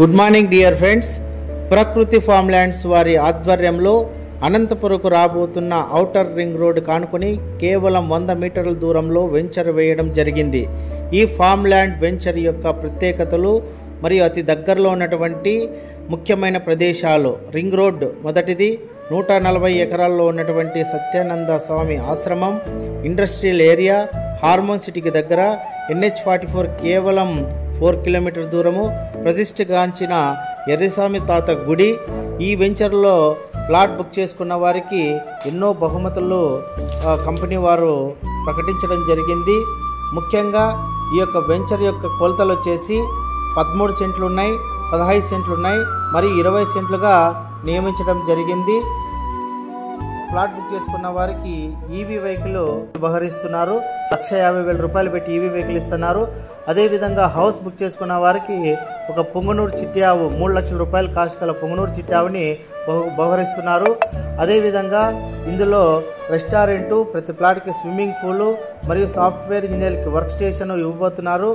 Good morning dear friends. ప్రకృతి form lands వారి ఆధ్వర్యంలో అనంతపురకు రాబోతున్న ఔటర్ రింగ్ రోడ్ కానుకొని కేవలం 100 మీటర్ల దూరంలో వెంచర్ వేయడం జరిగింది. ఈ ఫామ్ ల్యాండ్ వెంచర్ యొక్క ప్రత్యేకతలు మరియు అతి దగ్గరలో ఉన్నటువంటి ముఖ్యమైన ప్రదేశాలు. రింగ్ రోడ్ మొదటిది 140 ఎకరాల్లో ఉన్నటువంటి సత్యానంద స్వామి ఆశ్రమం, ఇండస్ట్రియల్ ఏరియా, హార్మోన్ సిటీకి దగ్గర, NH44 కేవలం 4 కిలోమీటర్ దూరము, ప్రతిష్టగాంచిన ఎర్రస్వామి తాత గుడి. ఈ వెంచర్లో ప్లాట్ బుక్ చేసుకున్న వారికి ఎన్నో బహుమతులు కంపెనీ వారు ప్రకటించడం జరిగింది. ముఖ్యంగా ఈ యొక్క వెంచర్ యొక్క కొలతలు వచ్చేసి 13 సెంట్లు ఉన్నాయి, 15 సెంట్లు ఉన్నాయి, మరియు 20 సెంట్లుగా నియమించడం జరిగింది. ప్లాట్ బుక్ చేసుకున్న వారికి ఈవీ వెహికల్ బహరిస్తున్నారు. 1,50,000 రూపాయలు పెట్టి ఈవీ వెహికల్ ఇస్తున్నారు. అదేవిధంగా హౌస్ బుక్ చేసుకున్న వారికి ఒక పొంగనూరు చిట్టావు 3 లక్షల రూపాయలు కాస్ట్ గల పొంగనూరు చిట్టావుని బహరిస్తున్నారు. అదేవిధంగా ఇందులో రెస్టారెంటు, ప్రతి ప్లాట్కి స్విమ్మింగ్ పూలు మరియు సాఫ్ట్వేర్ ఇంజనీర్కి వర్క్ స్టేషన్ ఇవ్వబోతున్నారు.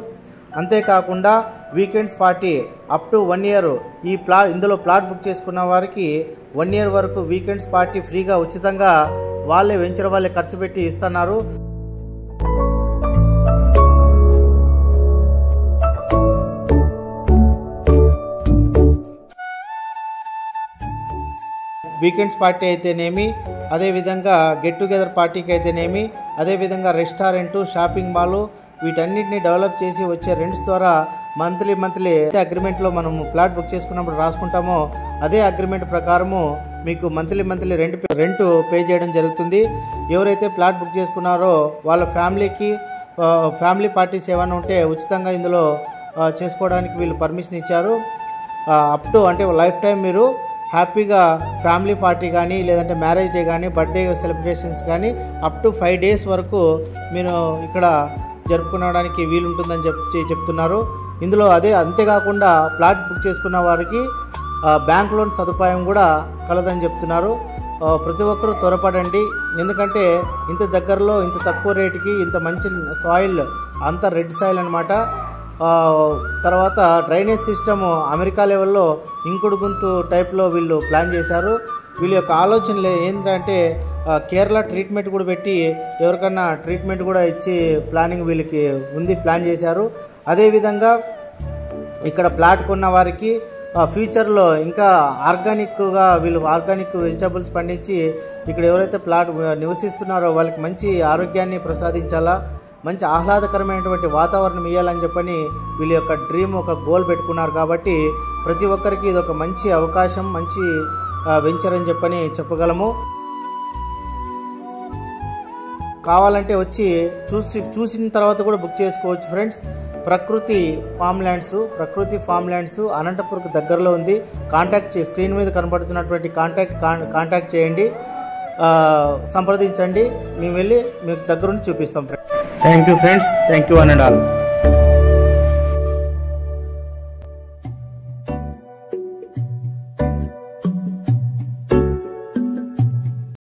అంతేకాకుండా weekends party up to 1 year ఇందులో ప్లాట్ బుక్ చేసుకున్న వారికి 1 ఇయర్ వరకు వీకెండ్స్ పార్టీ ఫ్రీగా ఉచితంగా వాళ్ళే వెంచర్ వాళ్ళే ఖర్చు పెట్టి ఇస్తున్నారు. వీకెండ్స్ పార్టీ అయితేనేమి, అదేవిధంగా గెట్ టుగెదర్ పార్టీకి అయితేనేమి, అదేవిధంగా రెస్టారెంటు, షాపింగ్ మాలు, వీటన్నిటిని డెవలప్ చేసి వచ్చే రెంట్స్ ద్వారా మంత్లీ అగ్రిమెంట్లో మనము ప్లాట్ బుక్ చేసుకున్నప్పుడు రాసుకుంటామో అదే అగ్రిమెంట్ ప్రకారము మీకు మంత్లీ రెంట్ పే చేయడం జరుగుతుంది. ఎవరైతే ప్లాట్ బుక్ చేసుకున్నారో వాళ్ళ ఫ్యామిలీ పార్టీస్ ఏమైనా ఉంటే ఉచితంగా ఇందులో చేసుకోవడానికి వీళ్ళు పర్మిషన్ ఇచ్చారు. అప్ టు అంటే లైఫ్ టైం మీరు హ్యాపీగా ఫ్యామిలీ పార్టీ కానీ, లేదంటే మ్యారేజ్ డే కానీ, బర్త్డే సెలబ్రేషన్స్ కానీ అప్ టు 5 డేస్ వరకు మీరు ఇక్కడ జరుపుకోవడానికి వీలుంటుందని చెప్తున్నారు. ఇందులో అంతేకాకుండా ప్లాట్ బుక్ చేసుకున్న వారికి బ్యాంక్ లోన్ సదుపాయం కూడా కలదని చెప్తున్నారు. ప్రతి ఒక్కరూ త్వరపడండి. ఎందుకంటే ఇంత దగ్గరలో ఇంత తక్కువ రేటుకి ఇంత మంచి సాయిల్, అంత రెడ్ సాయిల్ అనమాట. తర్వాత డ్రైనేజ్ సిస్టమ్ అమెరికా లెవెల్లో ఇంకుడు గుంతు టైప్లో వీళ్ళు ప్లాన్ చేశారు. వీళ్ళ యొక్క ఆలోచనలు ఏంటంటే కేరళ ట్రీట్మెంట్ కూడా పెట్టి ఎవరికన్నా ట్రీట్మెంట్ కూడా ఇచ్చి వీళ్ళకి ప్లాన్ చేశారు. అదేవిధంగా ఇక్కడ ప్లాట్ కొన్న వారికి ఫ్యూచర్లో ఇంకా వీళ్ళు ఆర్గానిక్ వెజిటబుల్స్ పండించి ఇక్కడ ఎవరైతే ప్లాట్ నివసిస్తున్నారో వాళ్ళకి మంచి ఆరోగ్యాన్ని ప్రసాదించాలా, మంచి ఆహ్లాదకరమైనటువంటి వాతావరణం ఇవ్వాలని చెప్పని వీళ్ళ యొక్క డ్రీమ్, ఒక గోల్ పెట్టుకున్నారు. కాబట్టి ప్రతి ఒక్కరికి ఇది ఒక మంచి అవకాశం, మంచి వెంచర్ అని చెప్పని చెప్పగలము. కావాలంటే వచ్చి చూసిన తర్వాత కూడా బుక్ చేసుకోవచ్చు ఫ్రెండ్స్. ప్రకృతి ఫామ్ ల్యాండ్స్ అనంతపురకు దగ్గరలో ఉంది. స్క్రీన్ మీద కనపడుతున్నటువంటి కాంటాక్ట్ చేయండి, సంప్రదించండి. మేము వెళ్ళి మీకు దగ్గరుండి చూపిస్తాం friends. Thank you friends. Thank you one and all.